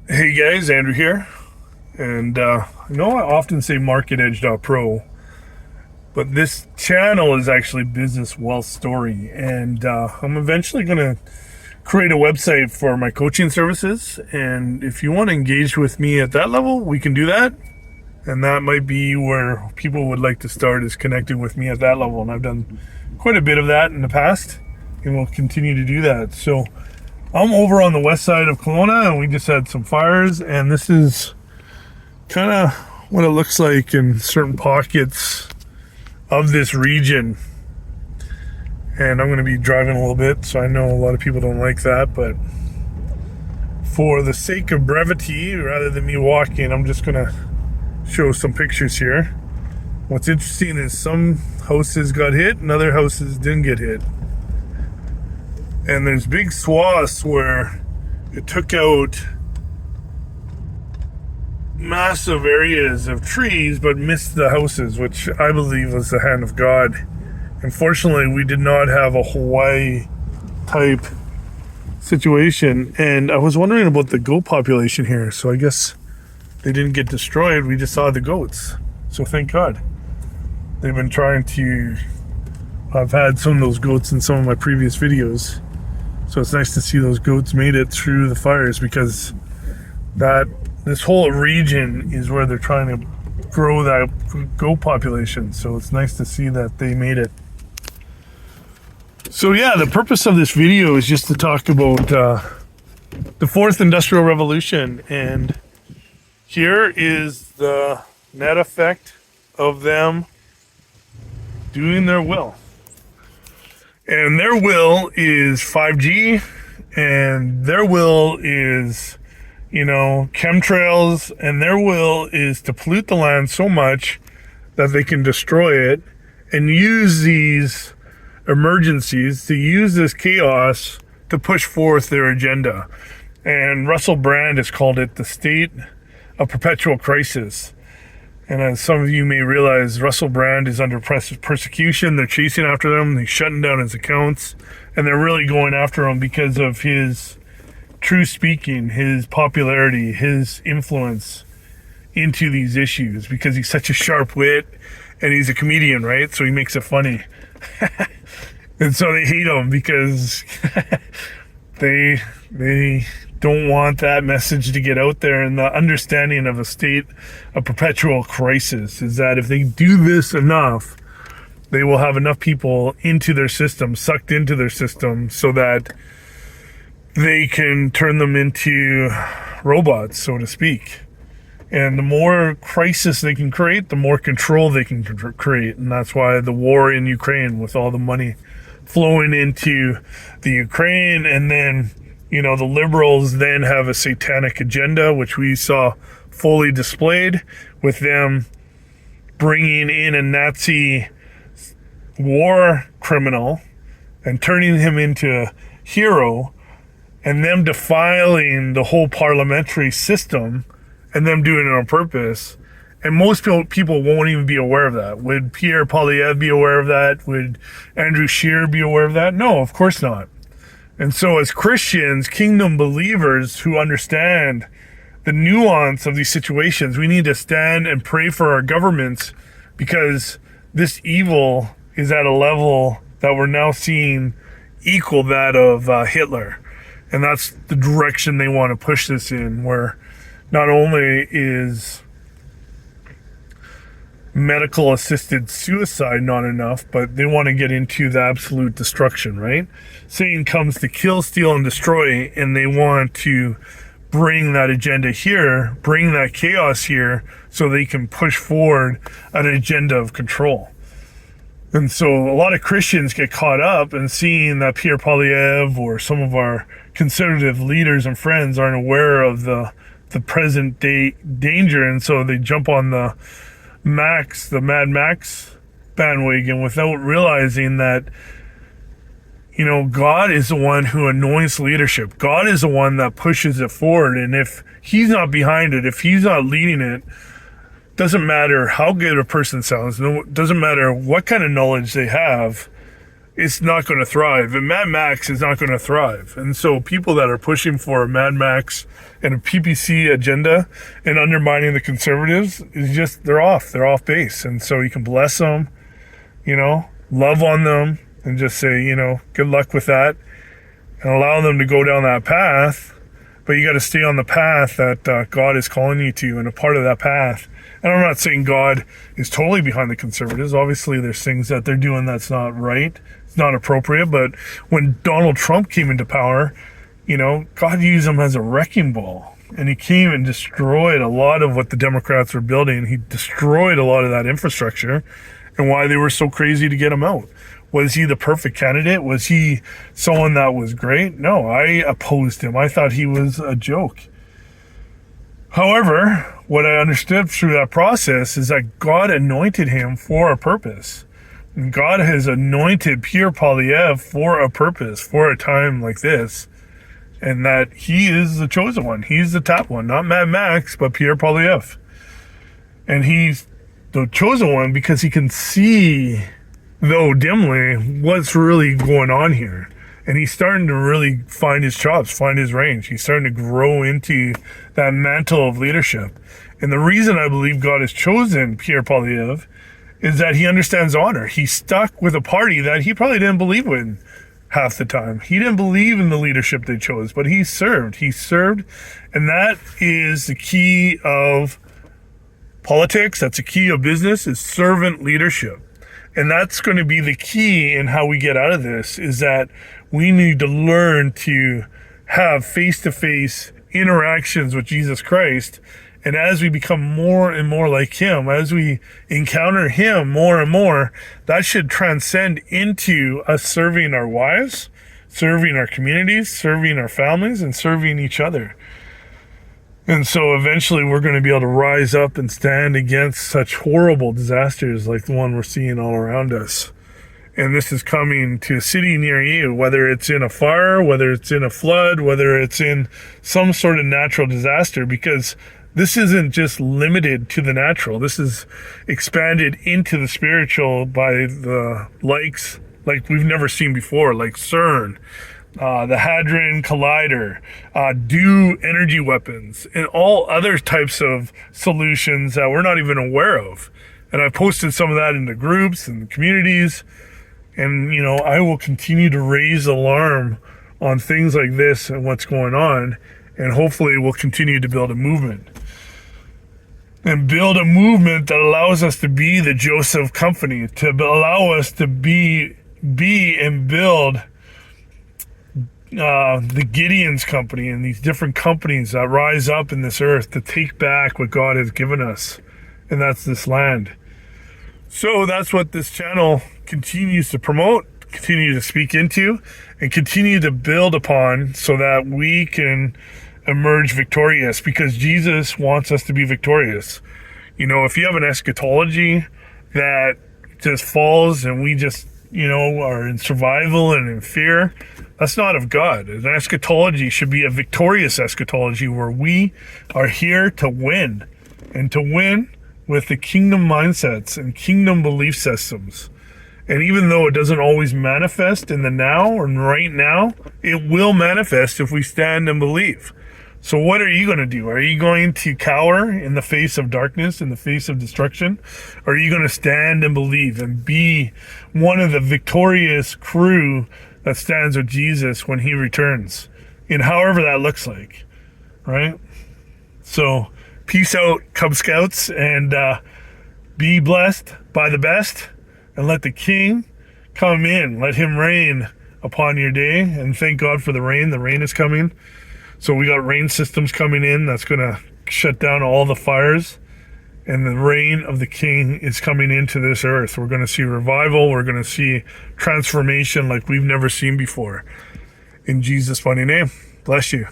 Hey guys, Andrew here. And I know I often say marketedge.pro, but this channel is actually Business Wealth Story. And I'm eventually going to create a website for my coaching services. And if you want to engage with me at that level, we can do that. And that might be where people would like to start, is connecting with me at that level. And I've done quite a bit of that in the past, and we'll continue to do that. So I'm over on the west side of Kelowna, and we just had some fires, and this is kind of what it looks like in certain pockets of this region. And I'm going to be driving a little bit, so I know a lot of people don't like that, but for the sake of brevity, rather than me walking, I'm just going to show some pictures here. What's interesting is some houses got hit and other houses didn't get hit. And there's big swaths where it took out massive areas of trees but missed the houses, which I believe was the hand of God. Unfortunately, we did not have a Hawaii type situation. And I was wondering about the goat population here. So I guess they didn't get destroyed. We just saw the goats. So thank God. They've been trying to... I've had some of those goats in some of my previous videos. So it's nice to see those goats made it through the fires, because this whole region is where they're trying to grow that goat population. So it's nice to see that they made it. So yeah, the purpose of this video is just to talk about the fourth industrial revolution, and here is the net effect of them doing their will. And their will is 5G, and their will is, chemtrails, and their will is to pollute the land so much that they can destroy it and use these emergencies, to use this chaos to push forth their agenda. And Russell Brand has called it the state of perpetual crisis. And as some of you may realize, Russell Brand is under persecution. They're chasing after them. They're shutting down his accounts. And they're really going after him because of his true speaking, his popularity, his influence into these issues, because he's such a sharp wit and he's a comedian, right? So he makes it funny. And so they hate him because they don't want that message to get out there. And the understanding of a state of perpetual crisis is that if they do this enough, they will have enough people into their system, sucked into their system, so that they can turn them into robots, so to speak. And the more crisis they can create, the more control they can create. And that's why the war in Ukraine, with all the money flowing into the Ukraine, and then the liberals then have a satanic agenda, which we saw fully displayed with them bringing in a Nazi war criminal and turning him into a hero, and them defiling the whole parliamentary system, and them doing it on purpose. And most people won't even be aware of that. Would Pierre Poilievre be aware of that? Would Andrew Scheer be aware of that? No, of course not. And so as Christians, kingdom believers who understand the nuance of these situations, we need to stand and pray for our governments, because this evil is at a level that we're now seeing equal that of Hitler. And that's the direction they want to push this in, where not only is medical assisted suicide not enough, but they want to get into the absolute destruction, right? Satan comes to kill, steal, and destroy, and they want to bring that agenda here, bring that chaos here, so they can push forward an agenda of control. And so a lot of Christians get caught up in seeing that Pierre Poilievre or some of our conservative leaders and friends aren't aware of the present day danger, and so they jump on the Mad Max bandwagon without realizing that, God is the one who anoints leadership. God is the one that pushes it forward. And if he's not behind it, if he's not leading it, doesn't matter how good a person sounds, no, doesn't matter what kind of knowledge they have, it's not going to thrive. And Mad Max is not going to thrive. And so people that are pushing for a Mad Max and a PPC agenda and undermining the conservatives is just, they're off base. And so you can bless them, love on them and just say, good luck with that and allow them to go down that path. But you got to stay on the path that God is calling you to, and a part of that path. And I'm not saying God is totally behind the conservatives. Obviously, there's things that they're doing that's not right. It's not appropriate. But when Donald Trump came into power, God used him as a wrecking ball. And he came and destroyed a lot of what the Democrats were building. He destroyed a lot of that infrastructure and why they were so crazy to get him out. Was he the perfect candidate? Was he someone that was great? No, I opposed him. I thought he was a joke. However, what I understood through that process is that God anointed him for a purpose. And God has anointed Pierre Poilievre for a purpose, for a time like this. And that he is the chosen one. He's the top one. Not Mad Max, but Pierre Poilievre. And he's the chosen one because he can see, though dimly, what's really going on here. And he's starting to really find his chops, find his range. He's starting to grow into that mantle of leadership. And the reason I believe God has chosen Pierre Poilievre is that he understands honor. He's stuck with a party that he probably didn't believe in half the time. He didn't believe in the leadership they chose, but he served. He served. And that is the key of politics. That's the key of business, is servant leadership. And that's going to be the key in how we get out of this, is that we need to learn to have face-to-face interactions with Jesus Christ. And as we become more and more like him, as we encounter him more and more, that should transcend into us serving our wives, serving our communities, serving our families, and serving each other. And so eventually we're going to be able to rise up and stand against such horrible disasters like the one we're seeing all around us. And this is coming to a city near you, whether it's in a fire, whether it's in a flood, whether it's in some sort of natural disaster, because this isn't just limited to the natural. This is expanded into the spiritual by the likes like we've never seen before, like CERN, the Hadron Collider, DEW energy weapons, and all other types of solutions that we're not even aware of. And I posted some of that into groups and communities. And, I will continue to raise alarm on things like this and what's going on. And hopefully we'll continue to build a movement. And build a movement that allows us to be the Joseph company, to allow us to be and build the Gideon's company and these different companies that rise up in this earth to take back what God has given us. And that's this land. So that's what this channel continues to promote, continue to speak into, and continue to build upon so that we can emerge victorious, because Jesus wants us to be victorious. If you have an eschatology that just falls and we just, are in survival and in fear, that's not of God. An eschatology should be a victorious eschatology where we are here to win, and to win with the kingdom mindsets and kingdom belief systems. And even though it doesn't always manifest in the now and right now, it will manifest if we stand and believe. So what are you going to do? Are you going to cower in the face of darkness, in the face of destruction? Or are you going to stand and believe and be one of the victorious crew that stands with Jesus when he returns, in however that looks like, right? So peace out, Cub Scouts, and be blessed by the best, and let the King come in. Let him reign upon your day, and thank God for the rain. The rain is coming. So we got rain systems coming in that's going to shut down all the fires, and the reign of the King is coming into this earth. We're going to see revival. We're going to see transformation like we've never seen before. In Jesus' mighty name, bless you.